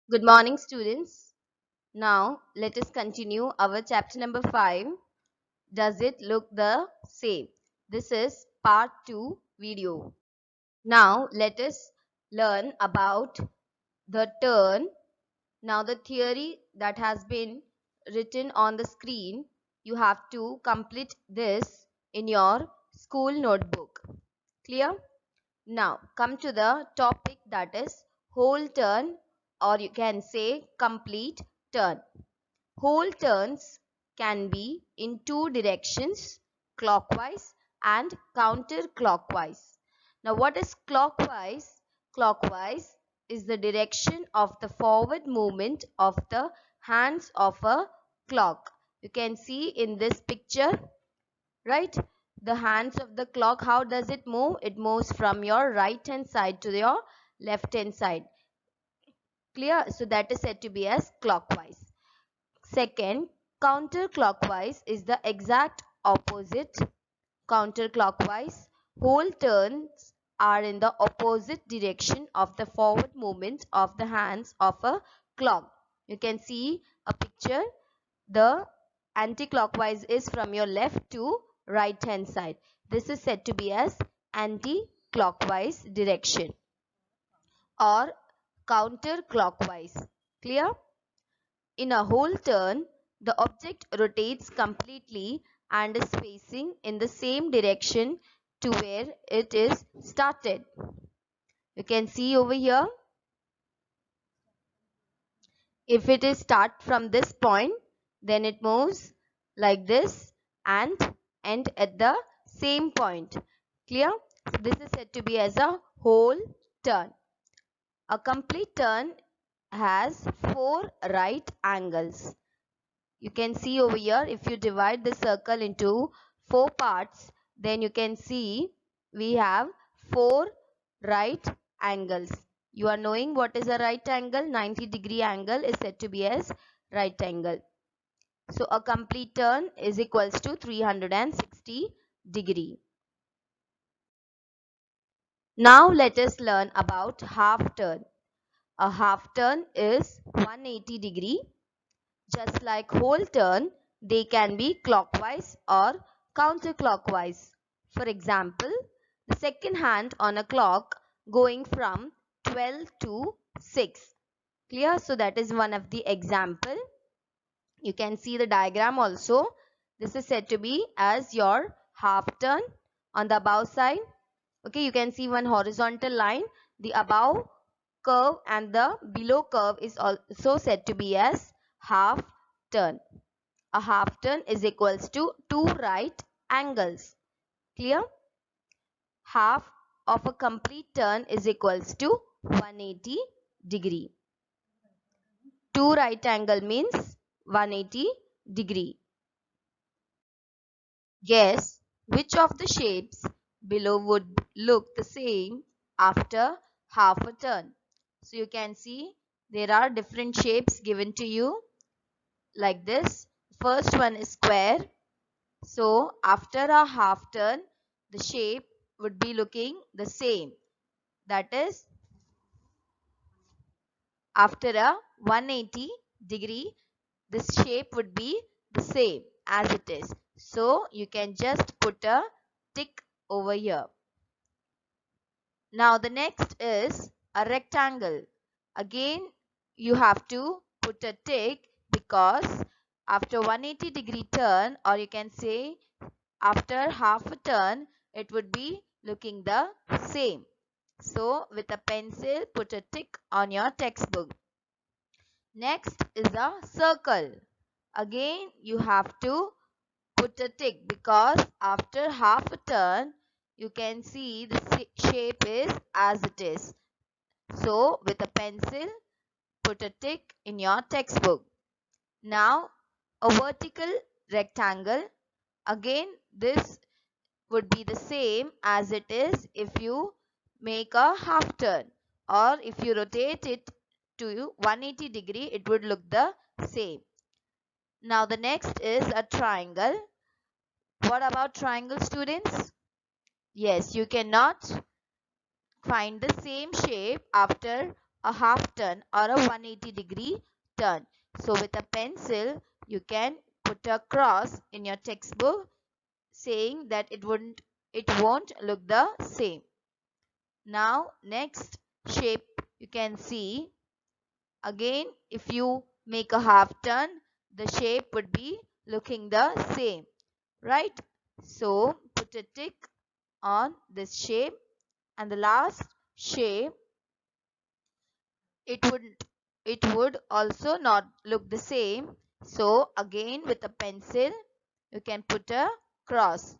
Good morning, students. Now, let us continue our chapter number 5. Does it look the same? This is part 2 video. Now, let us learn about the turn. Now, the theory that has been written on the screen, you have to complete this in your school notebook. Clear? Now, come to the topic, that is whole turn, or you can say complete turn. Whole turns can be in two directions, clockwise and counterclockwise. Now, what is clockwise? Clockwise is the direction of the forward movement of the hands of a clock. You can see in this picture, right? The hands of the clock, how does it move? It moves from your right hand side to your left hand side. Clear? So that is said to be as clockwise. Second, counterclockwise is the exact opposite. Counterclockwise, whole turns are in the opposite direction of the forward movement of the hands of a clock. You can see a picture. The anti-clockwise is from your left to right hand side. This is said to be as anti-clockwise direction or counterclockwise. Clear? In a whole turn, the object rotates completely and is facing in the same direction to where it is started. You can see over here, if it is start from this point, then it moves like this and end at the same point. Clear? So this is said to be as a whole turn. A complete turn has 4 right angles. You can see over here, if you divide the circle into 4 parts, then you can see we have 4 right angles. You are knowing what is a right angle? 90-degree angle is said to be as right angle. So a complete turn is equals to 360 degree. Now let us learn about half turn. A half turn is 180 degree. Just like whole turn, they can be clockwise or counterclockwise. For example, the second hand on a clock going from 12 to 6. Clear? So that is one of the example. You can see the diagram also. This is said to be as your half turn on the above side. Okay, you can see one horizontal line. The above curve and the below curve is also said to be as half turn. A half turn is equals to 2 right angles. Clear? Half of a complete turn is equals to 180 degree. 2 right angle means 180 degree. Guess which of the shapes below would look the same after half a turn. So you can see there are different shapes given to you like this. First one is square. So after a half turn, the shape would be looking the same. That is, after a 180 degree, this shape would be the same as it is. So you can just put a tick over here. Now the next is a rectangle. Again, you have to put a tick because after 180 degree turn, or you can say after half a turn, it would be looking the same. So with a pencil, put a tick on your textbook. Next is a circle. Again, you have to put a tick because after half a turn, you can see the shape is as it is. So with a pencil, put a tick in your textbook. Now a vertical rectangle. Again, this would be the same as it is if you make a half turn, or if you rotate it to 180 degree, it would look the same. Now the next is a triangle. What about triangle, students? Yes, you cannot find the same shape after a half turn or a 180-degree turn. So with a pencil, you can put a cross in your textbook saying that it won't look the same. Now next shape you can see. Again, if you make a half turn, the shape would be looking the same, right? So put a tick on this shape, and the last shape, it would also not look the same. So again with a pencil you can put a cross,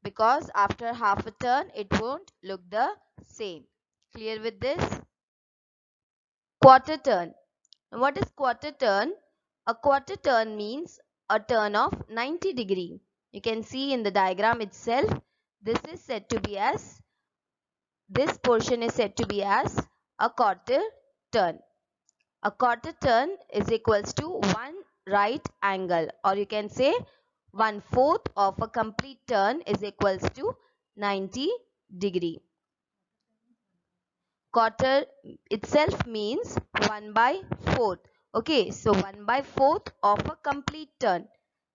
because after half a turn it won't look the same. Clear with this? Quarter turn. What is quarter turn? A quarter turn means a turn of 90 degree. You can see in the diagram itself, this portion is said to be as a quarter turn. A quarter turn is equals to one right angle, or you can say 1/4 of a complete turn is equals to 90 degree. Quarter itself means 1/4. Okay, so 1/4 of a complete turn.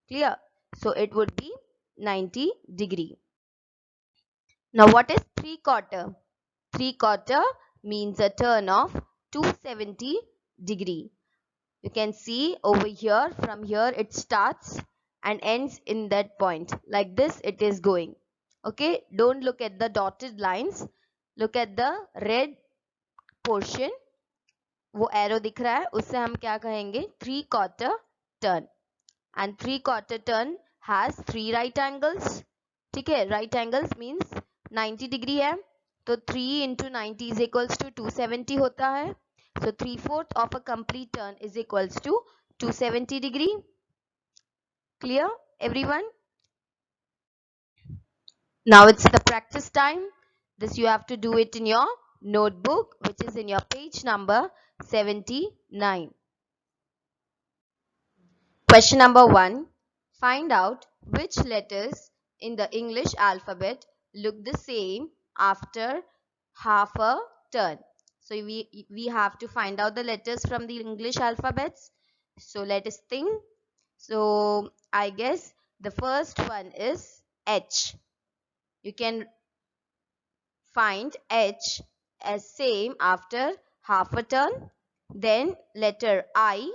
Clear? So it would be 90 degree. Now what is 3/4? 3/4 means a turn of 270 degree. You can see over here, from here it starts and ends in that point. Like this it is going. Okay, don't look at the dotted lines. Look at the red portion. वो arrow दिख रहा है, उससे हम क्या कहेंगे? 3/4 turn. And 3/4 turn has 3 right angles. ठीक है, right angles means 90 degree है, तो 3 into 90 is equals to 270 होता है. So 3/4 of a complete turn is equals to 270 degree. Clear, everyone? Now it's the practice time. This you have to do it in your notebook, which is in your page number 79. Question number 1. Find out which letters in the English alphabet look the same after half a turn. So we have to find out the letters from the English alphabets. So let us think. So I guess the first one is H. You can find H as same after half a turn. Then letter I.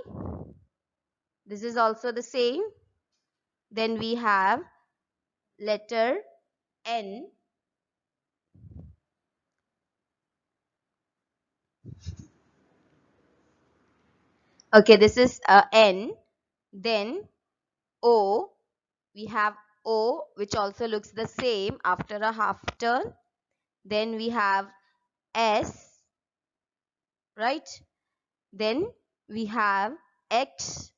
This is also the same. Then we have letter N. Okay, this is N. Then O. We have O, which also looks the same after a half turn. Then we have S, right? Then we have X.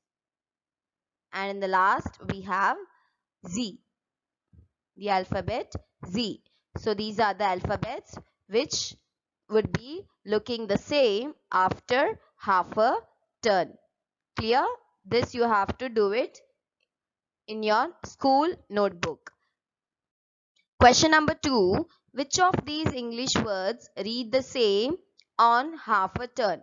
And in the last, we have Z. The alphabet Z. So these are the alphabets which would be looking the same after half a turn. Clear? This you have to do it in your school notebook. Question number 2. Which of these English words read the same on half a turn?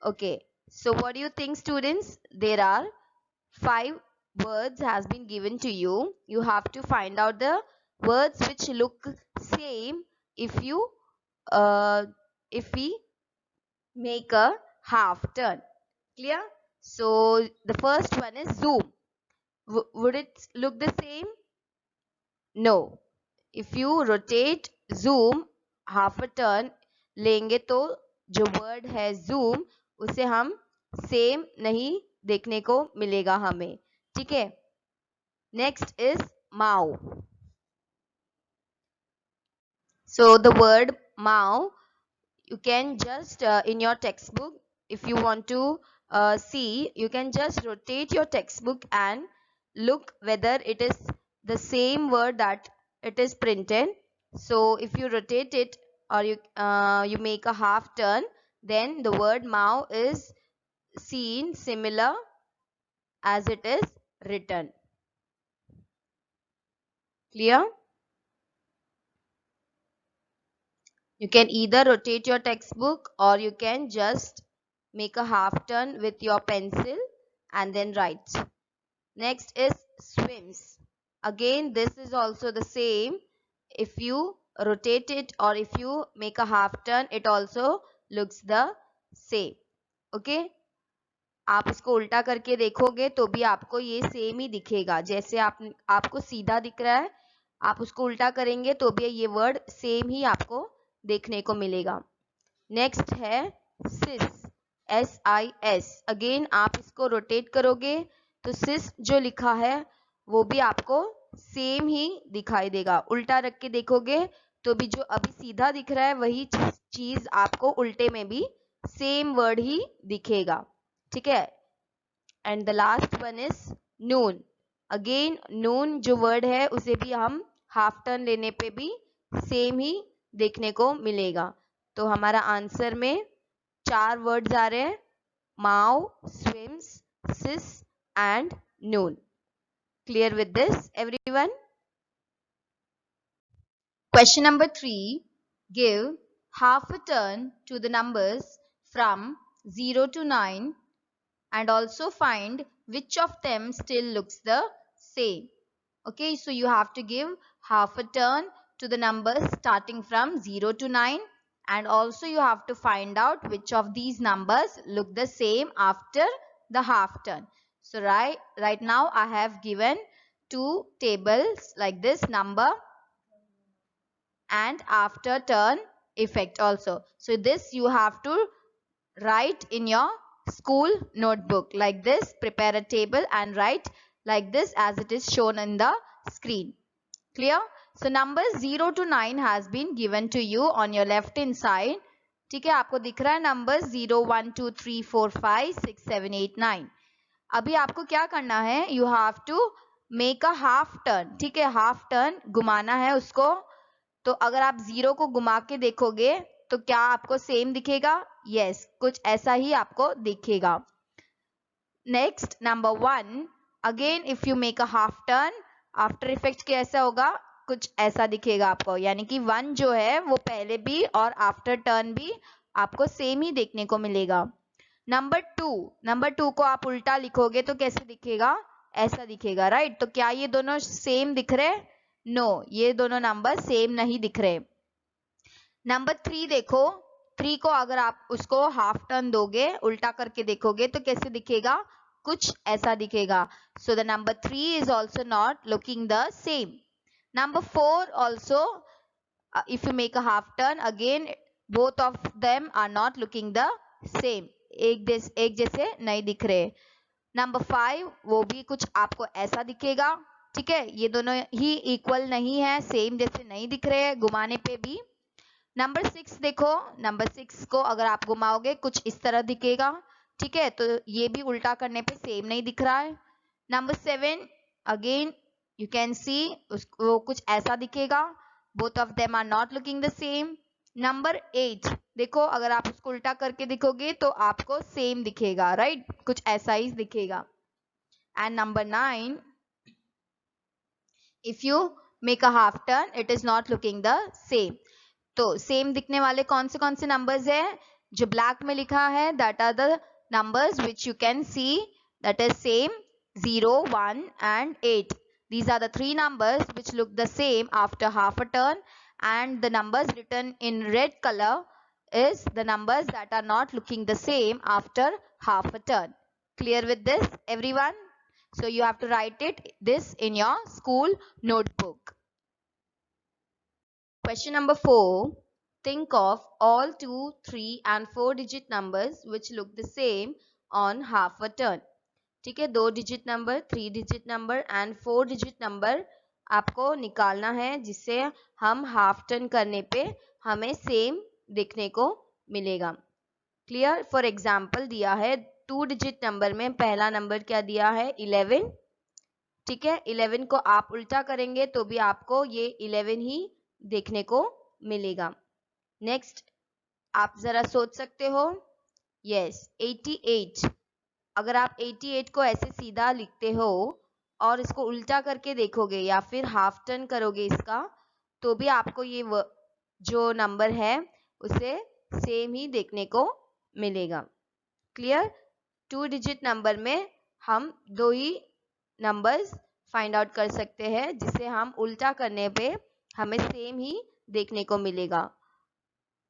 Okay. So what do you think, students? There are 5 words has been given to you. You have to find out the words which look same if we make a half turn. Clear? So the first one is zoom. Would it look the same? No. If you rotate zoom half a turn लेंगे तो जो word है zoom उसे हम same नहीं देखने को मिलेगा हमें. ठीक है? Next is mow. So the word mow, you can just in your textbook, if you want to see, you can just rotate your textbook and look whether it is the same word that it is printed. So if you rotate it, or you make a half turn, then the word mow is seen similar as it is written. Clear? You can either rotate your textbook or you can just make a half turn with your pencil and then write. Next is swims. Again, this is also the same. If you rotate it or if you make a half turn, it also looks the same. Okay? आप इसको उल्टा करके देखोगे तो भी आपको ये same ही दिखेगा. जैसे आपको सीधा दिख रहा है, आप उसको उल्टा करेंगे तो भी ये वर्ड सेम ही आपको देखने को मिलेगा. नेक्स्ट है सिस, SIS. अगेन आप इसको रोटेट करोगे तो सिस जो लिखा है वो भी आपको सेम ही दिखाई देगा. उल्टा रख के देखोगे तो भी जो अभी सीधा दिख रहा है वही चीज आपको उल्टे में भी सेम वर्ड ही दिखेगा. ठीक है. And the last one is noon. Again noon जो वर्ड है उसे भी हम हाफ टर्न लेने पे भी सेम ही देखने को मिलेगा. तो हमारा आंसर में 4 वर्ड्स आ रहे हैं: mow, swims, SIS and noon. Clear with this everyone? Question number 3. Give half a turn to the numbers from 0 to 9 and also find which of them still looks the same. Okay, so you have to give half a turn to the numbers starting from 0 to 9 and also you have to find out which of these numbers look the same after the half turn. So right now I have given 2 tables like this: number and after turn effect also. So this you have to write in your school notebook like this. Prepare a table and write like this as it is shown in the screen. Clear? So numbers 0 to 9 has been given to you on your left hand side. ठीक है, आपको दिख रहा है number 0 1 2 3 4 5 6 7 8 9. अभी आपको क्या करना है? You have to make a half turn. ठीक है, हाफ टर्न घुमाना है उसको. तो अगर आप 0 को घुमा के देखोगे तो क्या आपको सेम दिखेगा? यस, कुछ ऐसा ही आपको दिखेगा. Next number 1. Again if you make a half turn, after effect कैसा होगा? कुछ ऐसा दिखेगा आपको. यानी कि 1 जो है वो पहले भी और आफ्टर टर्न भी आपको सेम ही देखने को मिलेगा. नंबर 2 को आप उल्टा लिखोगे तो कैसे दिखेगा? ऐसा दिखेगा. राइट? तो क्या ये दोनों सेम दिख रहे? नो, ये दोनों नंबर सेम नहीं दिख रहे. नंबर 3 देखो. 3 को अगर आप उसको हाफ टर्न दोगे, उल्टा करके देखोगे तो कैसे दिखेगा? कुछ ऐसा दिखेगा. So the number 3 is also not looking the same. Number 4 also if you make a half turn, again both of them are not looking the same. एक जैसे नहीं दिख रहे. नंबर 5 वो भी कुछ आपको ऐसा दिखेगा. ठीक है, ये दोनों ही इक्वल नहीं है, सेम जैसे नहीं दिख रहे हैं घुमाने पे भी. नंबर 6 देखो. नंबर 6 को अगर आप घुमाओगे कुछ इस तरह दिखेगा. ठीक है, तो ये भी उल्टा करने पे सेम नहीं दिख रहा है. Number 7 again you can see वो कुछ ऐसा दिखेगा. Both of them are not looking the same. Number 8 देखो, अगर आप उसको उल्टा करके दिखोगे तो आपको सेम दिखेगा. राइट? कुछ ऐसा ही दिखेगा. And number 9 if you make a half turn it is not looking the same. तो सेम दिखने वाले कौन से नंबर्स है? जो ब्लैक में लिखा है that are the numbers which you can see that is same: 0 1 and 8. These are the 3 numbers which look the same after half a turn, and the numbers written in red color is the numbers that are not looking the same after half a turn. Clear with this everyone? So you have to write this in your school notebook. Question number 4. Think of all 2, 3 and 4 digit numbers which look the same on half a turn. ठीक है, 2 digit number, 3 digit number and 4 digit number आपको निकालना है जिससे हम half turn करने पे हमें सेम देखने को मिलेगा. क्लियर? फॉर एग्जाम्पल दिया है 2 डिजिट नंबर में पहला नंबर क्या दिया है? 11. ठीक है, 11 को आप उल्टा करेंगे तो भी आपको ये 11 ही देखने को मिलेगा. नेक्स्ट आप जरा सोच सकते हो. यस, 88. अगर आप 88 को ऐसे सीधा लिखते हो और इसको उल्टा करके देखोगे या फिर हाफ टर्न करोगे इसका तो भी आपको ये जो नंबर है उसे सेम ही देखने को मिलेगा। क्लियर? 2 डिजिट नंबर में हम 2 ही नंबर्स फाइंड आउट कर सकते हैं जिसे हम उल्टा करने पे हमें सेम ही देखने को मिलेगा।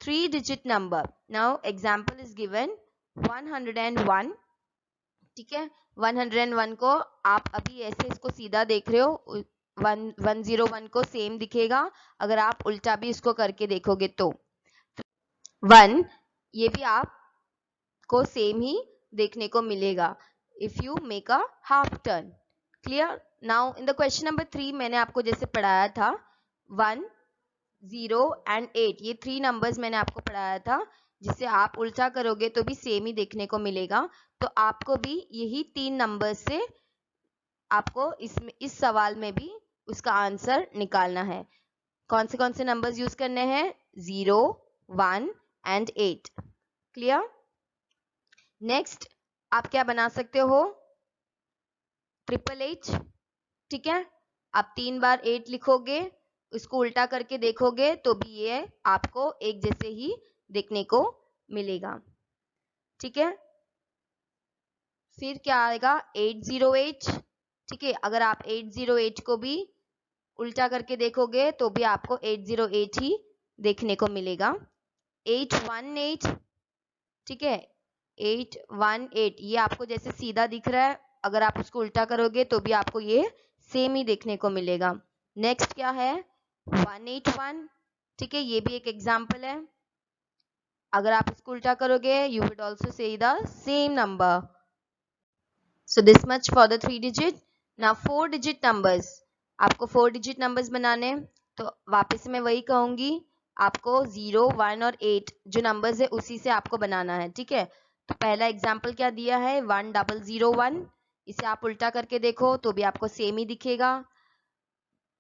3 digit number, now example is given 101। ठीक है, 101 को आप अभी ऐसे इसको सीधा देख रहे हो, 101 को सेम दिखेगा अगर आप उल्टा भी इसको करके देखोगे तो 1 ये भी आपको सेम ही देखने को मिलेगा if you make a half turn. Clear? Now in the question number 3 मैंने आपको जैसे पढ़ाया था 1, 0 एंड 8, ये 3 नंबर्स मैंने आपको पढ़ाया था जिसे आप उल्टा करोगे तो भी सेम ही देखने को मिलेगा। तो आपको भी यही 3 नंबर्स से आपको इस सवाल में भी उसका आंसर निकालना है। कौन से नंबर्स यूज करने हैं? 0, 1 एंड 8। क्लियर? नेक्स्ट आप क्या बना सकते हो? 888। ठीक है, आप 3 बार 8 लिखोगे, उसको उल्टा करके देखोगे तो भी ये आपको एक जैसे ही देखने को मिलेगा। ठीक है, फिर क्या आएगा? 808। ठीक है, अगर आप 808 को भी उल्टा करके देखोगे तो भी आपको 808 ही देखने को मिलेगा। 818। ठीक है, 818 ये आपको जैसे सीधा दिख रहा है, अगर आप उसको उल्टा करोगे तो भी आपको ये सेम ही देखने को मिलेगा। नेक्स्ट क्या है? 181। ठीक है, ये भी एक एग्जाम्पल है, अगर आप इसको उल्टा करोगे you would also say the same number. So this much for the 3 digit. Now 4 digit numbers, आपको 4 डिजिट नंबर्स बनाने, तो वापस मैं वही कहूंगी, आपको 0, 1 और 8 जो नंबर्स है उसी से आपको बनाना है। ठीक है, तो पहला एग्जाम्पल क्या दिया है? 1001। इसे आप उल्टा करके देखो तो भी आपको सेम ही दिखेगा।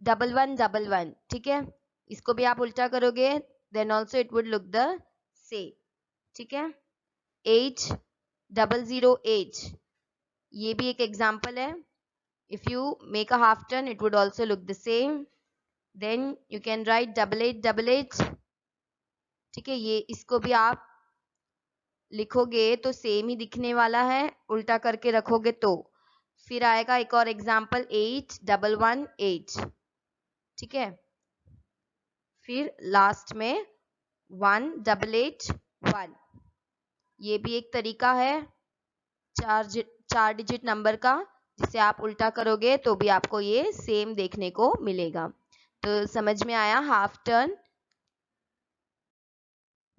1111। ठीक है, इसको भी आप उल्टा करोगे then also it would look the same. ठीक है, 8008 ये भी एक एग्जाम्पल है, if you make a half turn it would also look the same. Then you can write 8888। ठीक है, ये इसको भी आप लिखोगे तो सेम ही दिखने वाला है, उल्टा करके रखोगे तो। फिर आएगा एक और एग्जाम्पल 8118। ठीक है, फिर लास्ट में 1881, ये भी एक तरीका है 4 डिजिट नंबर का जिसे आप उल्टा करोगे तो भी आपको ये सेम देखने को मिलेगा। तो समझ में आया half turn?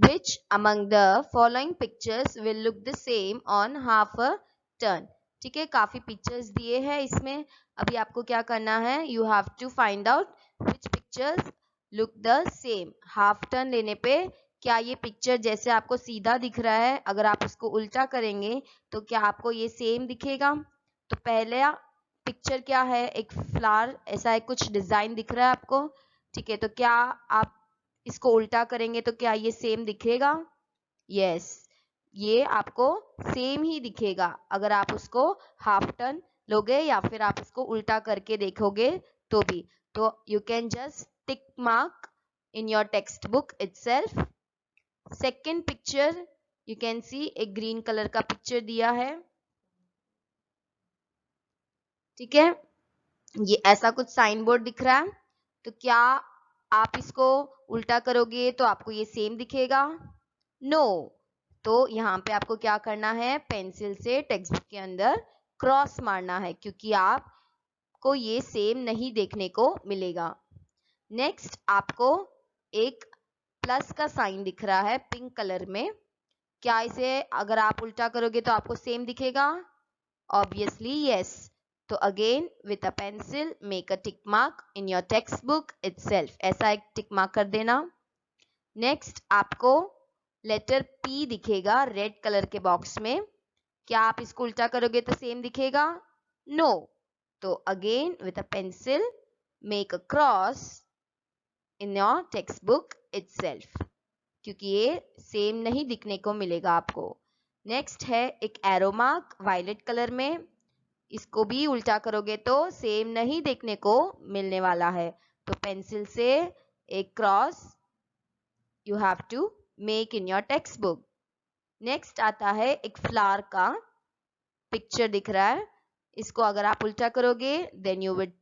Which among the following pictures will look the same on half a turn? ठीक है, काफी पिक्चर्स दिए हैं इसमें, अभी आपको क्या करना है? You have to find out which pictures look the same। Half turn लेने पे क्या ये पिक्चर जैसे आपको सीधा दिख रहा है, अगर आप उसको उल्टा करेंगे तो क्या आपको ये सेम दिखेगा? तो पहला पिक्चर क्या है? एक फ्लावर, ऐसा है कुछ डिजाइन दिख रहा है आपको। ठीक है, तो क्या आप इसको उल्टा करेंगे तो क्या ये सेम दिखेगा? यस, ये आपको सेम ही दिखेगा अगर आप उसको हाफ टर्न लोगे या फिर आप उसको उल्टा करके देखोगे तो भी। तो you can just tick mark in your text book itself. Second picture you can सी एक ग्रीन कलर का पिक्चर दिया है। ठीक है, ये ऐसा कुछ साइन बोर्ड दिख रहा है, तो क्या आप इसको उल्टा करोगे तो आपको ये सेम दिखेगा? नो। तो यहाँ पे आपको क्या करना है? पेंसिल से टेक्स्ट बुक के अंदर क्रॉस मारना है क्योंकि आपको ये सेम नहीं देखने को मिलेगा। नेक्स्ट आपको एक प्लस का साइन दिख रहा है पिंक कलर में, क्या इसे अगर आप उल्टा करोगे तो आपको सेम दिखेगा? Obviously yes. तो again with a pencil make a tick mark in your text book itself, ऐसा एक टिक मार्क कर देना। नेक्स्ट आपको लेटर P दिखेगा रेड कलर के बॉक्स में, क्या आप इसको उल्टा करोगे तो सेम दिखेगा? नो। तो again with a pencil make a cross in your text book itself, क्योंकि ये सेम नहीं दिखने को मिलेगा आपको। नेक्स्ट है एक एरो मार्क वायलेट कलर में, इसको भी उल्टा करोगे तो सेम नहीं देखने को मिलने वाला है, तो पेंसिल से एक cross you have to make in your textbook. Next आता है एक फ्लावर का पिक्चर दिख रहा है, इसको अगर आप उल्टा करोगे then you would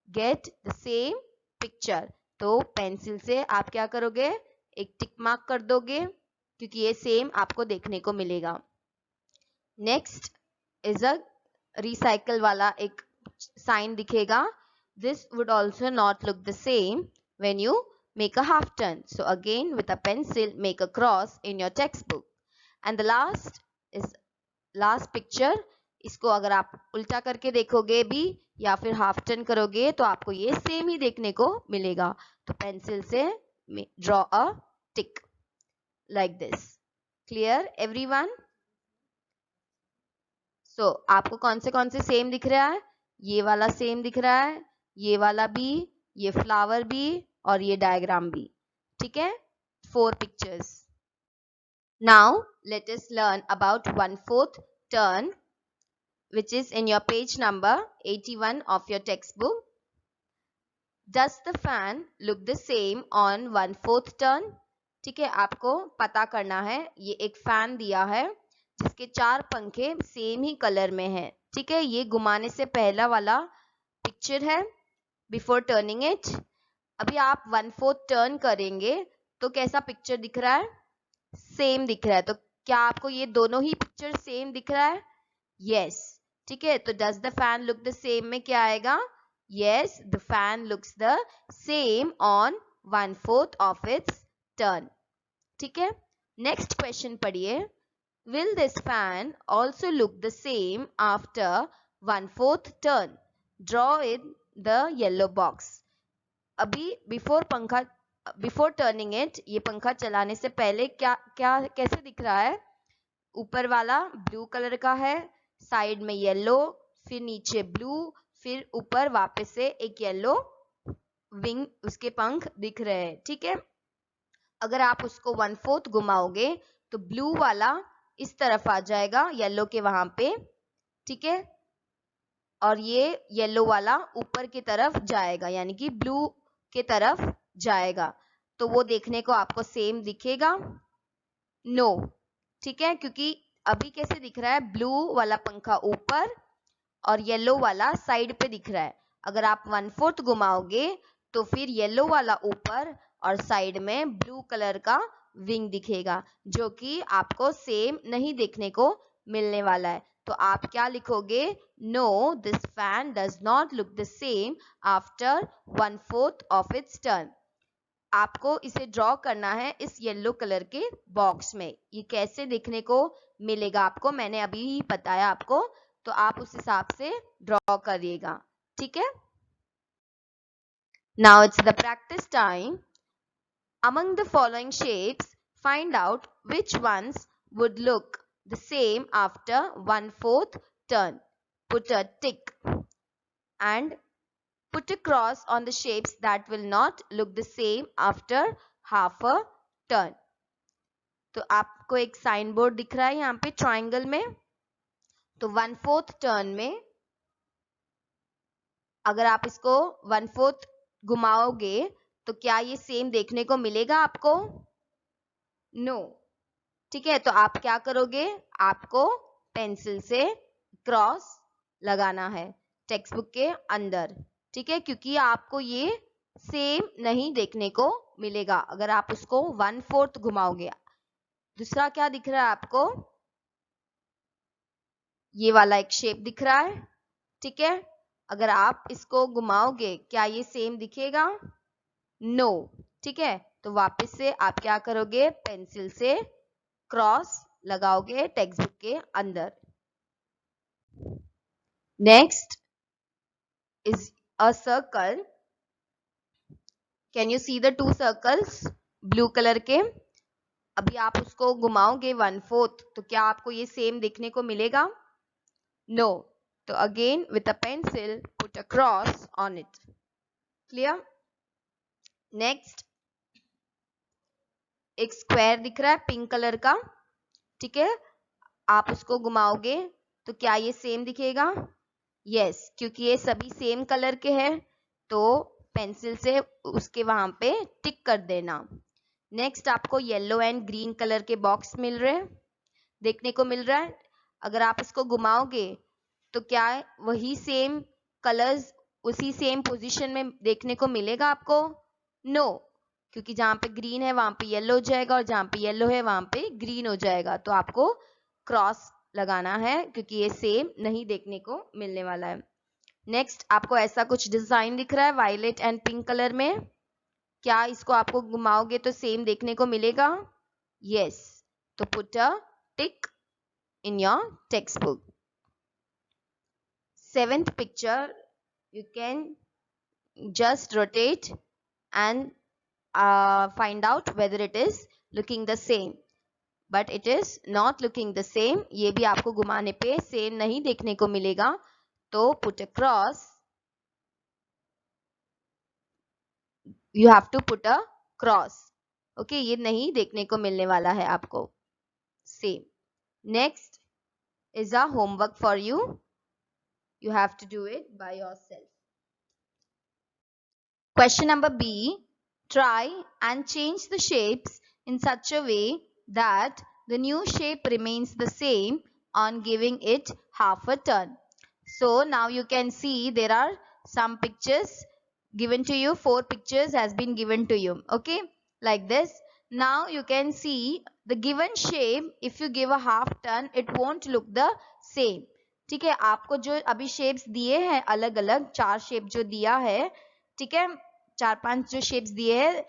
get the same picture. तो पेंसिल से आप क्या करोगे, एक टिक मार्क कर दोगे क्योंकि ये सेम आपको देखने को मिलेगा. नेक्स्ट इज अ रिसाइकल वाला एक साइन दिखेगा. This would also not look the same when you make a half turn. So again with a pencil make a cross in your textbook. And the last is last picture. इसको अगर आप उल्टा करके देखोगे भी या फिर हाफ टर्न करोगे तो आपको ये सेम ही देखने को मिलेगा. तो पेंसिल से draw a tick like this. Clear everyone? So आपको कौन से सेम दिख रहा है? ये वाला सेम दिख रहा है, ये वाला भी, ये फ्लावर भी और ये डायग्राम भी. ठीक है, 4 pictures. Now let us learn about 1/4 turn, which is in your page number 81 of your textbook. Does the fan look the same on 1/4 turn? ठीक है, आपको पता करना है. ये एक फैन दिया है जिसके 4 पंखे सेम ही कलर में है. ठीक है, ये घुमाने से पहला वाला पिक्चर है बिफोर टर्निंग इट. अभी आप 1/4 टर्न करेंगे तो कैसा पिक्चर दिख रहा है? सेम दिख रहा है. तो क्या आपको ये दोनों ही पिक्चर सेम दिख रहा है? यस. ठीक है, तो does the fan look the same में क्या आएगा? Yes, the fan looks the same on 1/4 of its turn. ठीक है, नेक्स्ट क्वेश्चन पढ़िए. Will this fan also look the same after 1/4 turn? Draw in the yellow box. अभी before turning it, ये पंखा चलाने से पहले कैसे दिख रहा है? ऊपर वाला ब्लू कलर का है, साइड में येलो, फिर नीचे ब्लू, फिर ऊपर वापस से एक येलो विंग, उसके पंख दिख रहे हैं. ठीक है, अगर आप उसको 1/4 घुमाओगे तो ब्लू वाला इस तरफ आ जाएगा येलो के वहां पे. ठीक है, और ये येलो वाला ऊपर की तरफ जाएगा यानी कि ब्लू के तरफ जाएगा. तो वो देखने को आपको सेम दिखेगा? नो. ठीक है, क्योंकि अभी कैसे दिख रहा है? ब्लू वाला पंखा ऊपर और येलो वाला साइड पे दिख रहा है. अगर आप 1/4 घुमाओगे तो फिर येलो वाला ऊपर और साइड में ब्लू कलर का विंग दिखेगा जो कि आपको सेम नहीं देखने को मिलने वाला है. तो आप क्या लिखोगे? No, this fan does not look the same after 1/4 of its turn. आपको इसे ड्रॉ करना है इस येलो कलर के बॉक्स में. ये कैसे देखने को मिलेगा आपको मैंने अभी ही बताया आपको, तो आप उस हिसाब से ड्रॉ करिएगा. ठीक है, now it's the practice time. Among the following shapes, find out which ones would look the same after 1/4 turn. Put a tick and put a cross on the shapes that will not look the same after half a turn. तो आपको एक sign board दिख रहा है यहाँ पे triangle में. तो 1/4 टर्न में अगर आप इसको 1/4 घुमाओगे तो क्या ये सेम देखने को मिलेगा आपको? नो. ठीक है, तो आप क्या करोगे? आपको पेंसिल से क्रॉस लगाना है टेक्स्ट बुक के अंदर. ठीक है, क्योंकि आपको ये सेम नहीं देखने को मिलेगा अगर आप उसको 1/4 घुमाओगे. दूसरा क्या दिख रहा है आपको? ये वाला एक शेप दिख रहा है. ठीक है, अगर आप इसको घुमाओगे क्या ये सेम दिखेगा? नो. ठीक है, तो वापस से आप क्या करोगे? पेंसिल से क्रॉस लगाओगे टेक्स्ट बुक के अंदर. Next is a circle. Can you see the 2 circles blue colour के? अभी आप उसको घुमाओगे 1/4 तो क्या आपको ये सेम देखने को मिलेगा? नो. तो again with a pencil put a cross on it. Clear? Next एक स्क्वायर दिख रहा है पिंक कलर का. ठीक है, आप उसको घुमाओगे तो क्या ये सेम दिखेगा? यस, क्योंकि ये सभी सेम कलर के हैं तो पेंसिल से उसके वहां पे टिक कर देना. नेक्स्ट आपको येलो एंड ग्रीन कलर के बॉक्स मिल रहे हैं, देखने को मिल रहा है। अगर आप इसको घुमाओगे तो क्या वही सेम कलर्स उसी सेम पोजीशन में देखने को मिलेगा आपको? नो, क्योंकि जहां पे ग्रीन है वहां पे येलो हो जाएगा और जहां पे येलो है वहां पे ग्रीन हो जाएगा। तो आपको क्रॉस लगाना है क्योंकि ये सेम नहीं देखने को मिलने वाला है। नेक्स्ट आपको ऐसा कुछ डिजाइन दिख रहा है वायलेट एंड पिंक कलर में। क्या इसको आपको घुमाओगे तो सेम देखने को मिलेगा? यस, तो put a tick in your textbook. Seventh picture, you can just rotate and find out whether it is looking the same, but it is not looking the same. ये भी आपको घुमाने पे सेम नहीं देखने को मिलेगा, तो put a cross. You have to put a cross. Okay, ये नहीं देखने को मिलने वाला है आपको same. Next is a homework for you. You have to do it by yourself. Question number B. Try and change the shapes in such a way that the new shape remains the same on giving it half a turn. So now you can see there are some pictures given to you. 4 pictures has been given to you. Okay, like this. Now you can see the given shape. If you give a half turn, it won't look the same. ठीक है, आपको जो अभी shapes दिए हैं अलग अलग 4 shape जो दिया है, ठीक है, 4-5 जो शेप्स दिए हैं,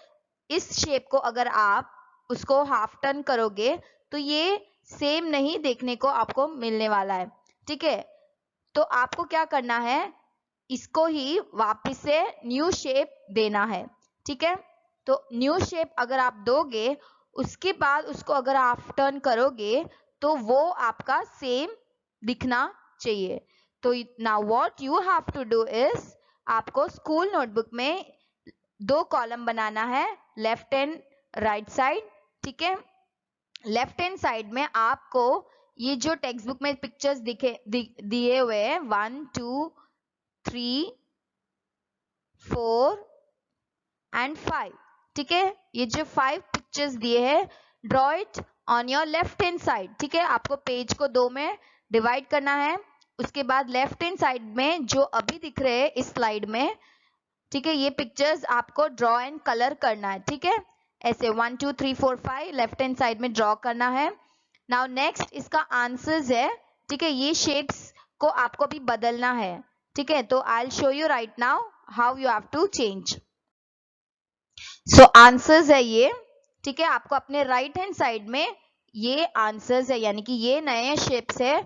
इस शेप को अगर आप उसको हाफ टर्न करोगे तो ये सेम नहीं देखने को आपको मिलने वाला है। ठीक है, तो आपको क्या करना है, इसको ही वापस से न्यू शेप देना है। ठीक है, तो न्यू शेप अगर आप दोगे उसके बाद उसको अगर आप टर्न करोगे तो वो आपका सेम दिखना चाहिए। तो now what you have to do is, आपको स्कूल नोटबुक में 2 कॉलम बनाना है, लेफ्ट एंड राइट साइड। ठीक है, लेफ्ट हैंड साइड में आपको ये जो टेक्स्ट बुक में पिक्चर्स दिए हुए हैं 1 2 3 4 एंड 5, ठीक है, ये जो 5 पिक्चर्स दिए हैं, draw it on your left hand side. ठीक है, आपको पेज को 2 में डिवाइड करना है। उसके बाद लेफ्ट हैंड साइड में जो अभी दिख रहे हैं इस स्लाइड में, ठीक है, ये पिक्चर्स आपको ड्रॉ एंड कलर करना है। ठीक है, ऐसे 1 2 3 4 5 लेफ्ट हैंड साइड में ड्रॉ करना है। नाउ नेक्स्ट इसका आंसर्स है। ठीक है, ये शेप्स को आपको भी बदलना है। ठीक है, तो I will show you right now how you have to change. So answers है ये। ठीक है, आपको अपने राइट हैंड साइड में ये आंसर्स है, यानी कि ये नए शेप्स है।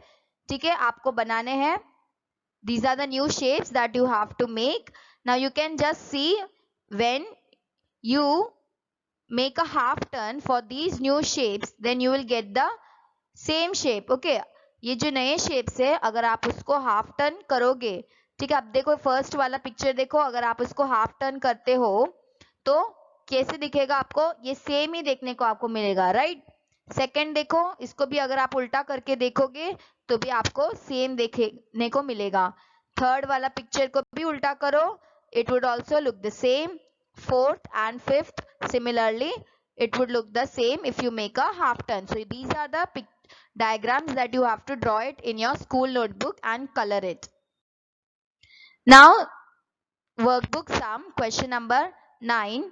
ठीक है, आपको बनाने हैं। These are the new shapes that you have to make. Now you can just see when you make a half turn for these new shapes, then you will get the same shape. Okay, ये जो नए shapes है अगर आप उसको half turn करोगे, ठीक है, अब देखो फर्स्ट वाला पिक्चर देखो, अगर आप उसको half turn करते हो तो कैसे दिखेगा आपको, ये सेम ही देखने को आपको मिलेगा, राइट। सेकंड देखो, इसको भी अगर आप उल्टा करके देखोगे तो भी आपको सेम देखने को मिलेगा। थर्ड वाला पिक्चर को भी उल्टा करो, it would also look the same. Fourth and fifth similarly it would look the same if you make a half turn. So these are the diagrams that you have to draw it in your school notebook and color it. Now workbook sum question number 9,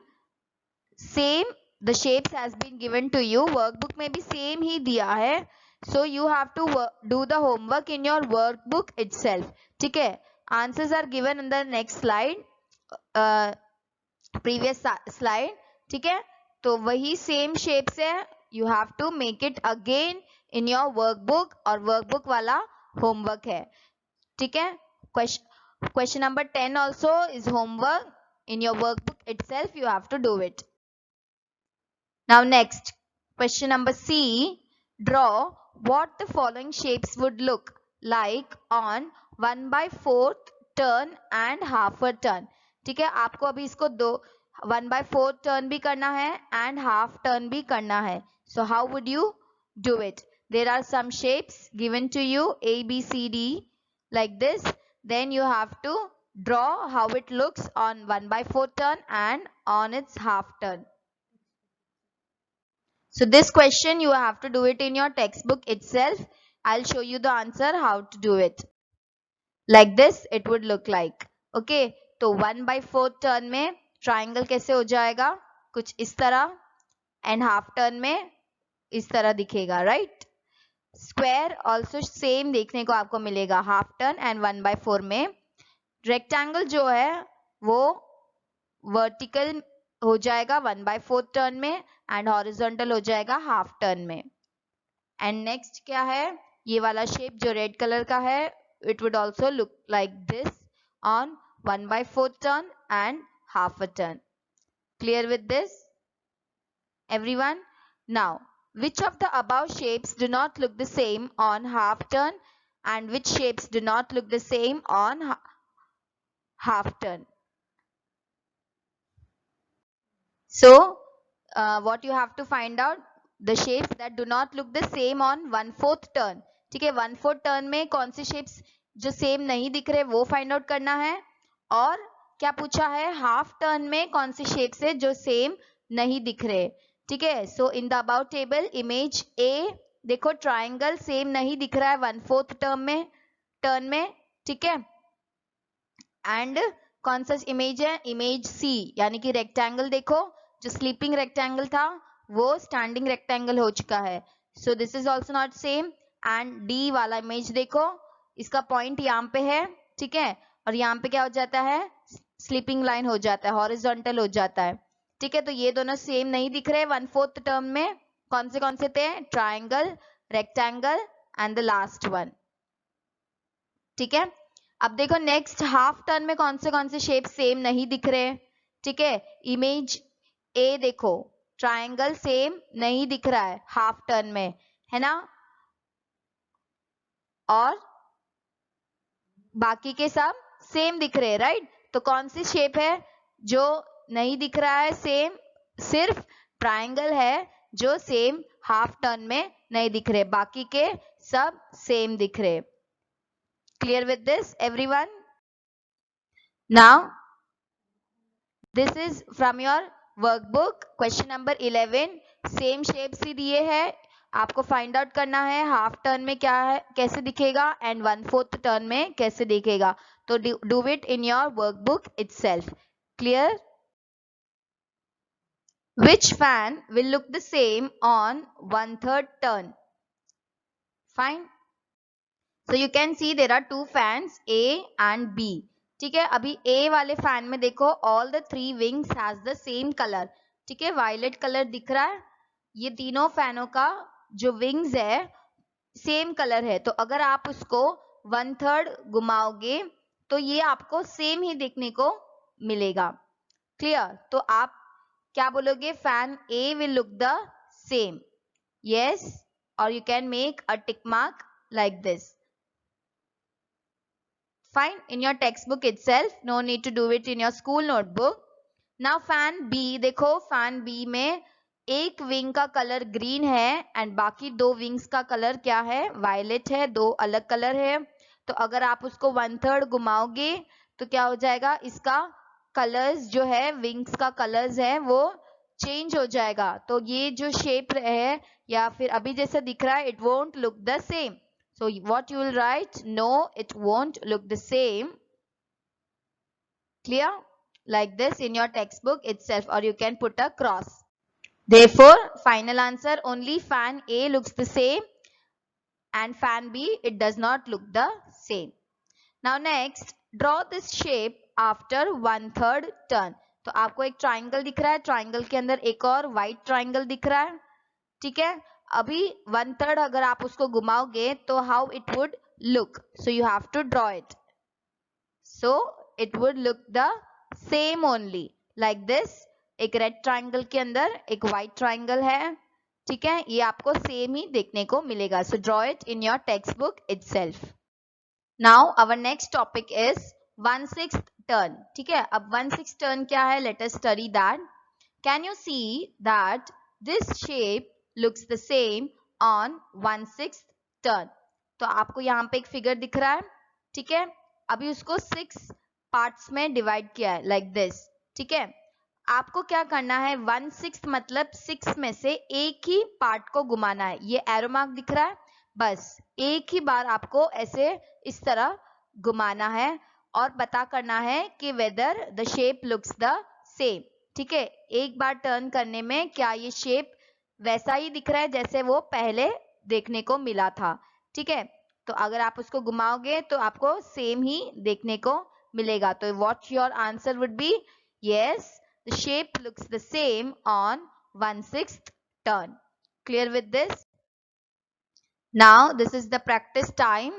same the shapes has been given to you, workbook में भी same ही दिया है, so you have to do the homework in your workbook itself. ठीक है, answers are given in the next slide, previous slide. ठीक है, तो वही same shapes है, you have to make it again in your workbook और workbook वाला homework है। ठीक है, question number 10 also is homework in your workbook itself, you have to do it. Now next, question number C, draw what the following shapes would look like on 1/4 turn and half a turn. ठीक है, आपको अभी इसको 1/4 turn भी करना है and half turn भी करना है. So how would you do it? There are some shapes given to you A, B, C, D like this. Then you have to draw how it looks on 1/4 turn and on its half turn. So this question you have to do it in your textbook itself. I'll show you the answer how to do it. Like this it would look like. Okay, तो 1/4 turn में triangle कैसे हो जाएगा, कुछ इस तरह, and half turn में इस तरह दिखेगा, राइट. स्क्वायर ऑल्सो सेम देखने को आपको मिलेगा, हाफ टर्न एंड 1/4 में. रेक्टेंगल जो है वो वर्टिकल हो जाएगा 1/4 टर्न में एंड हॉरिजॉन्टल हो जाएगा हाफ टर्न में. एंड नेक्स्ट क्या है, ये वाला शेप जो रेड कलर का है, it would also look like this on 1/4 turn and half a turn. Clear with this, everyone? Now, which of the above shapes do not look the same on half turn and which shapes do not look the same on half turn? So, what you have to find out, the shapes that do not look the same on 1/4 turn. ठीक है, 1/4 turn में कौन से shapes जो same नहीं दिख रहे वो फाइंड आउट करना है. और क्या पूछा है, हाफ टर्न में कौन से शेप्स है जो सेम नहीं दिख रहे. ठीक है, so in the about table image ए देखो ट्राइंगल सेम नहीं दिख रहा है 1/4 टर्न में. ठीक है, एंड कौन सा इमेज है, इमेज सी, यानी कि रेक्टेंगल देखो, जो स्लीपिंग रेक्टेंगल था वो स्टैंडिंग रेक्टेंगल हो चुका है. So this is also not same. And D वाला इमेज देखो, इसका पॉइंट यहाँ पे है. ठीक है, और यहाँ पे क्या हो जाता है, स्लीपिंग लाइन हो जाता है, हॉरिजॉन्टल हो जाता है. ठीक है, तो ये दोनों सेम नहीं दिख रहे 1/4 टर्म में. कौन से थे, triangle, rectangle and the last one. ठीक है, अब देखो नेक्स्ट हाफ टर्न में कौन से शेप सेम नहीं दिख रहे. ठीक है, इमेज ए देखो ट्राइंगल सेम नहीं दिख रहा है हाफ टर्न में, है ना, और बाकी के सब सेम दिख रहे हैं, राइट. तो कौन सी शेप है जो नहीं दिख रहा है सेम, सिर्फ ट्राइंगल है जो सेम हाफ टर्न में नहीं दिख रहे, बाकी के सब सेम दिख रहे. Clear with this, everyone? Now, this is from your workbook, question number 11. Same shapes ही दिए हैं, आपको फाइंड आउट करना है हाफ टर्न में क्या है, कैसे दिखेगा, एंड 1/4 टर्न में कैसे दिखेगा. तो do it in your workbook itself. Clear? Which fan will look the same on 1/3 turn? Fine. So you can see there are two fans A and B. ठीक है, अभी A वाले फैन में देखो all the three wings has the same color. ठीक है, violet colour दिख रहा है. ये तीनों फैनों का जो विंग्स है सेम कलर है, तो अगर आप उसको 1/3 घुमाओगे तो ये आपको सेम ही देखने को मिलेगा. क्लियर? तो आप क्या बोलोगे, fan A will look the same. Yes, or you can make a tick mark like this. Fine, in your textbook itself, no need to do it in your school notebook. Now fan B देखो, fan B में एक wing का colour green है and बाकी दो wings का colour क्या है, वायलेट है, दो अलग कलर है. तो अगर आप उसको 1/3 घुमाओगे तो क्या हो जाएगा, इसका कलर्स जो है, विंग्स का कलर्स है वो चेंज हो जाएगा. तो ये जो शेप है या फिर अभी जैसा दिख रहा है, it won't look the same. So what you will write, no, it won't look the same. Clear? Like this in your textbook itself, or you can put a cross. Therefore, final answer, only fan A looks the same and fan B, it does not look the same. Now next, draw this shape after 1/3 turn. तो आपको एक triangle दिख रहा है, triangle के अंदर एक और व्हाइट ट्राइंगल दिख रहा है. ठीक है, अभी 1/3 अगर आप उसको घुमाओगे तो how it would look, so you have to draw it. So it would look the same only like this. एक रेड ट्राइंगल के अंदर एक व्हाइट ट्राइंगल है. ठीक है, ये आपको सेम ही देखने को मिलेगा. So draw it in your text book itself. Now our next topic is 1/6 turn. ठीक है, अब 1/6 टर्न क्या है, let us study that. Can you see that this shape looks the same on 1/6 turn? तो आपको यहाँ पे एक फिगर दिख रहा है. ठीक है, अभी उसको 6 पार्ट्स में डिवाइड किया है लाइक दिस. ठीक है, आपको क्या करना है, 1/6 मतलब 6 में से एक ही पार्ट को घुमाना है। ये एरो मार्क दिख रहा है, बस एक ही बार आपको ऐसे इस तरह घुमाना है और पता करना है कि whether the shape looks the same. ठीक है, एक बार टर्न करने में क्या ये शेप वैसा ही दिख रहा है जैसे वो पहले देखने को मिला था। ठीक है, तो अगर आप उसको घुमाओगे तो आपको सेम ही देखने को मिलेगा। तो what your answer would be, yes the shape looks the same on 1/6 turn. Clear with this? Now this is the practice time.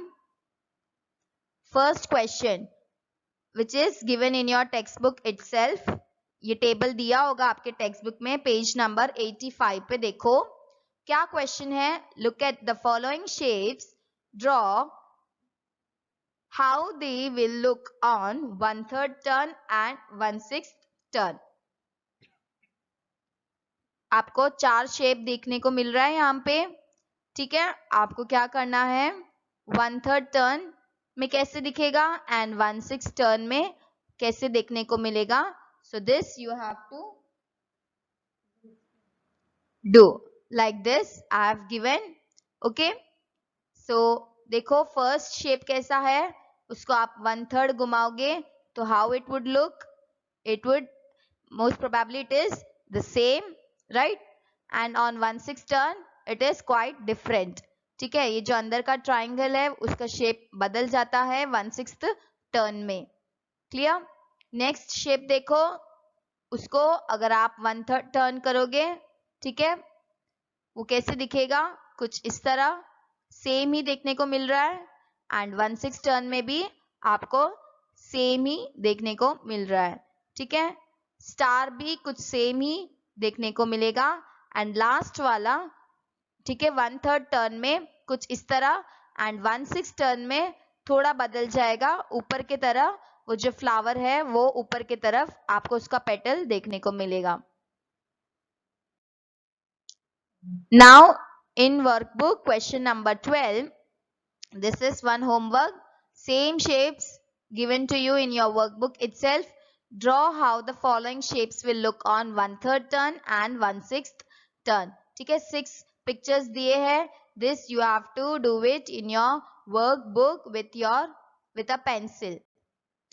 First question which is given in your textbook itself. ये table दिया होगा आपके text book में, page number 85 पे देखो क्या question है। Look at the following shapes, draw how they will look on 1/3 turn and 1/6 turn. आपको 4 शेप देखने को मिल रहा है यहाँ पे। ठीक है, आपको क्या करना है, 1/3 टर्न में कैसे दिखेगा एंड 1/6 टर्न में कैसे देखने को मिलेगा। So this you have to do like this I have given. Okay, so देखो फर्स्ट शेप कैसा है, उसको आप 1/3 घुमाओगे तो how it would look, it would most probably it is the same, right? And on 1/6 turn it is quite different. ठीक है, ये जो अंदर का ट्राइंगल है उसका शेप बदल जाता है 1/6 टर्न में। क्लियर? नेक्स्ट शेप देखो, उसको अगर आप 1/3 टर्न करोगे, ठीक है, वो कैसे दिखेगा, कुछ इस तरह सेम ही देखने को मिल रहा है एंड 1/6 टर्न में भी आपको सेम ही देखने को मिल रहा है। ठीक है, स्टार भी कुछ सेम ही देखने को मिलेगा एंड लास्ट वाला, ठीक है, 1/3 टर्न में कुछ इस तरह एंड 1/6 टर्न में थोड़ा बदल जाएगा ऊपर की तरह, वो जो फ्लावर है वो ऊपर की तरफ आपको उसका पेटल देखने को मिलेगा। Now in workbook question number 12, this is one homework, same shapes given to you in your workbook itself. Draw how the following shapes will look on 1/3 turn and 1/6 turn. ठीक है, 6 pictures दिए हैं, this you have to do it in your workbook with a pencil.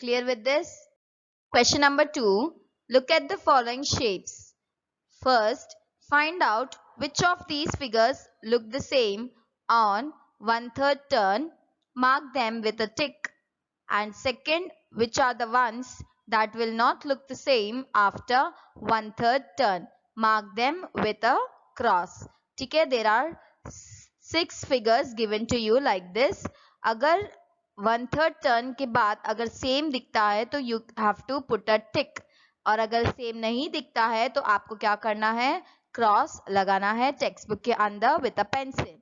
Clear with this? Question number 2, look at the following shapes. First, find out which of these figures look the same on 1/3 turn. Mark them with a tick. And second, which are the ones that will not look the same after 1/3 turn. Mark them with a cross. ठीक है, there are 6 figures given to you like this. अगर 1/3 turn के बाद अगर same दिखता है तो you have to put a tick. और अगर सेम नहीं दिखता है तो आपको क्या करना है, क्रॉस लगाना है टेक्स्ट बुक के अंदर with a pencil.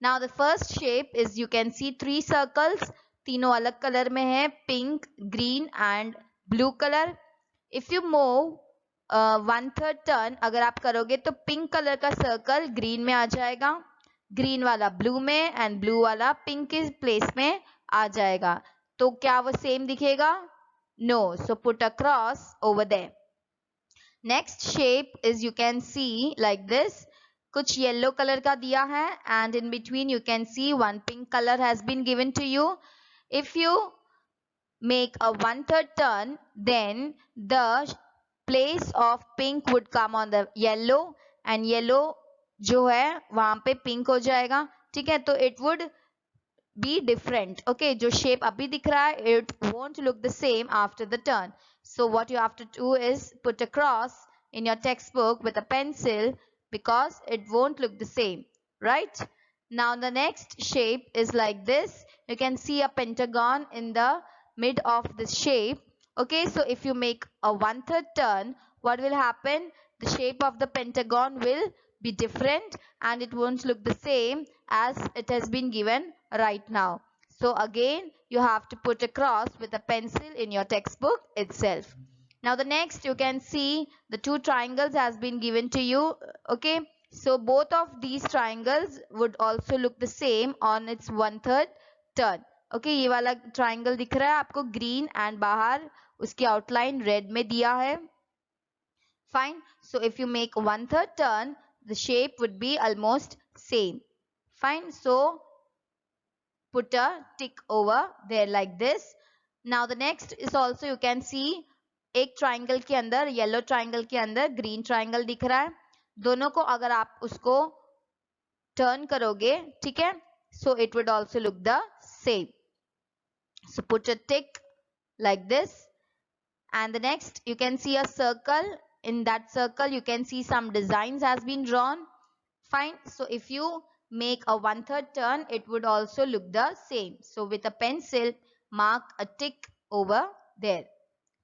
Now the first shape is, you can C 3 circles, तीनों अलग कलर में है, pink, green and blue colour. If you move 1/3 turn अगर आप करोगे तो पिंक कलर का सर्कल ग्रीन में आ जाएगा, ग्रीन वाला ब्लू में एंड ब्लू वाला पिंक के प्लेस में आ जाएगा। तो क्या वो सेम दिखेगा? No, so put a cross over there. Next shape is, you can see like this, कुछ yellow color का दिया है and in between you can see one pink color has been given to you. If you make a 1/3 turn, then the place of pink would come on the yellow and yellow जो है वहां पे pink हो जाएगा। ठीक है, तो it would be different. Okay, जो shape अभी दिख रहा है it won't look the same after the turn. So what you have to do is put a cross in your textbook with a pencil because it won't look the same, right? Now the next shape is like this. You can see a pentagon in the mid of this shape. Okay, so if you make a 1/3 turn, what will happen? The shape of the pentagon will be different and it won't look the same as it has been given right now. So again you have to put a cross with a pencil in your textbook itself. Now the next, you can see the 2 triangles has been given to you. Okay, so both of these triangles would also look the same on its 1/3 turn. Okay, ये वाला triangle दिख रहा है आपको green and बाहर उसकी outline red में दिया है। Fine. So if you make 1/3 turn, the shape would be almost same. Fine. So put a tick over there like this. Now the next is also you can see एक triangle के अंदर yellow triangle के अंदर green triangle दिख रहा है. दोनों को अगर आप उसको turn करोगे, ठीक है? So it would also look the same. So put a tick like this. And the next you can see a circle. In that circle you can see some designs has been drawn. Fine. So if you make a 1/3 turn, it would also look the same. So with a pencil, mark a tick over there.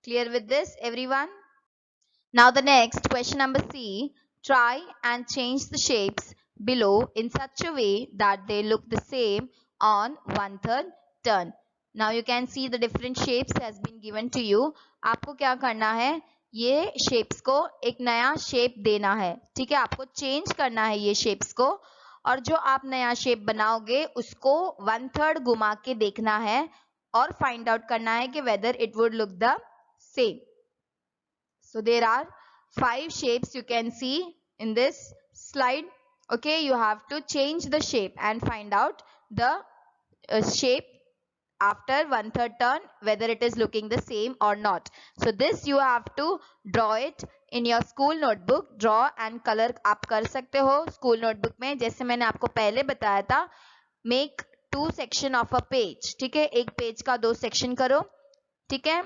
Clear with this, everyone? Now the next question number C. Try and change the shapes below in such a way that they look the same on 1/3 turn. Now you can see the different shapes has been given to you. आपको क्या करना है? ये shapes को एक नया shape देना है. ठीक है? आपको change करना है ये shapes को. और जो आप नया shape बनाओगे उसको 1/3 घुमा के देखना है और find out करना है कि whether it would look the same. So there are 5 shapes you can see in this slide. Okay, you have to change the shape and find out the shape after 1/3 turn whether it is looking the same or not. So this you have to draw it in your school notebook. Draw and color आप कर सकते हो school notebook में. जैसे मैंने आपको पहले बताया था, make 2 section of a page. ठीक है, एक पेज का 2 section करो. ठीक है,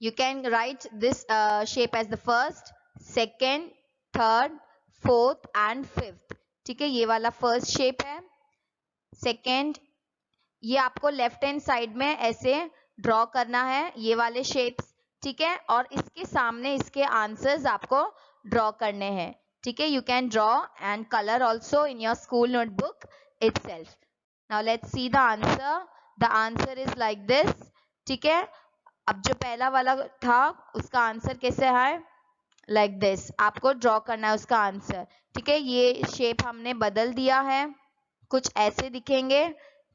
you can write this shape as the first, second, third, fourth and fifth. ठीक है, ये वाला first shape है. second, ये आपको लेफ्ट हैंड साइड में ऐसे ड्रॉ करना है ये वाले शेप्स. ठीक है, और इसके सामने इसके आंसर्स आपको ड्रॉ करने हैं. ठीक है, you can draw and colour also in your school notebook itself. Now let's see the answer. The answer is like this. ठीक है, अब जो पहला वाला था उसका आंसर कैसे है? Like this. आपको ड्रॉ करना है उसका आंसर. ठीक है, ये शेप हमने बदल दिया है, कुछ ऐसे दिखेंगे.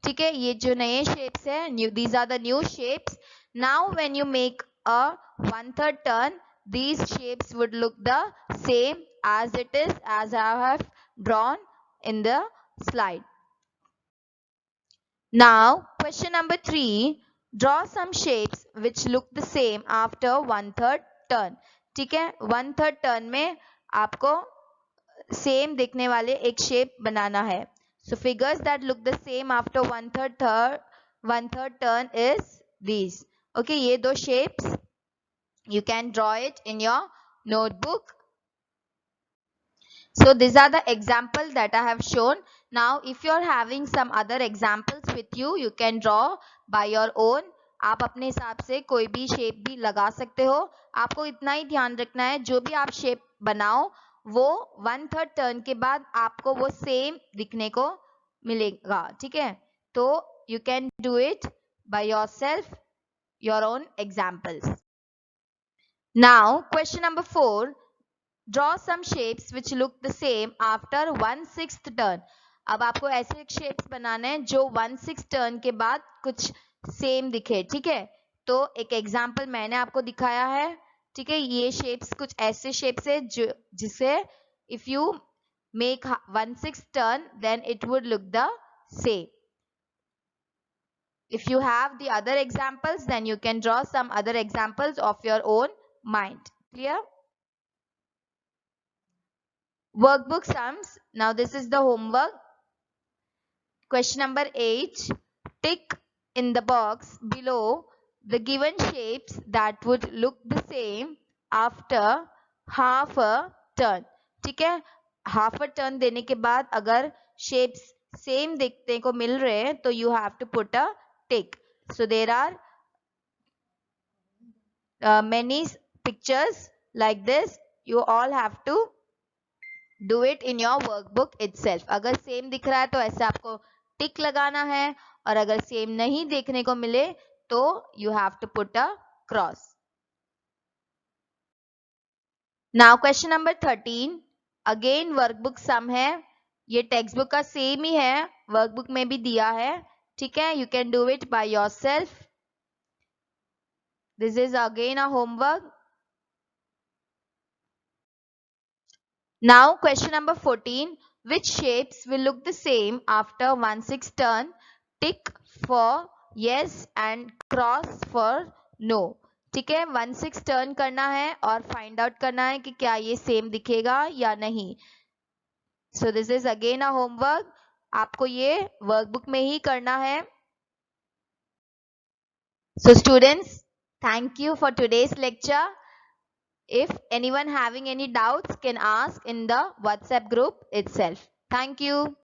ठीक है, ये जो नए शेप्स है, these are the new shapes. Now when you make a 1/3 turn, these shapes would look the same as it is, as I have drawn in the slide. Now question number 3. Draw some shapes which look the same after 1/3 turn. ठीक है, 1/3 turn में आपको same दिखने वाले एक shape बनाना है. So figures that look the same after 1/3 turn is these. Okay, ये दो shapes you can draw it in your notebook. So these are the examples that I have shown. Now if you are having some other examples with you, you can draw by your own. आप अपने हिसाब से कोई भी shape भी लगा सकते हो. आपको इतना ही ध्यान रखना है जो भी आप शेप बनाओ वो 1/3 टर्न के बाद आपको वो सेम दिखने को मिलेगा. ठीक है, तो you can do it by yourself, your own examples. Now question number 4. Draw some shapes which look the same after 1/6 turn. अब आपको ऐसे शेप्स बनाने हैं जो 1/6 टर्न के बाद कुछ सेम दिखे. ठीक है, तो एक एग्जांपल मैंने आपको दिखाया है. ठीक है, ये शेप्स कुछ ऐसे शेप्स है जो जिसे if you make 1/6 turn then it would look the same. If you have the other examples then you can draw some other examples of your own mind. Clear? Workbook sums. Now this is the homework. Question number 8. Tick in the box below the given shapes that would look the same after half a turn. ठीक है, half a turn देने के बाद अगर shapes same देखने को मिल रहे हैं तो you have to put a tick. So there are many pictures like this. You all have to do it in your workbook itself. अगर सेम दिख रहा है तो ऐसे आपको टिक लगाना है और अगर सेम नहीं देखने को मिले तो you have to put a cross. Now question number 13. Again workbook sum है. ये टेक्स्ट बुक का सेम ही है, वर्कबुक में भी दिया है. ठीक है, you can do it by yourself. This is again a homework. Now question number 14. Which shapes will look the same after 1/6 turn? Tick for yes and cross for no. ठीक है, 1/6 turn करना है और फाइंड आउट करना है कि क्या ये सेम दिखेगा या नहीं. So this is again a homework. आपको ये वर्कबुक में ही करना है. So students, thank you for today's lecture. If anyone having any doubts can ask in the WhatsApp group itself. Thank you.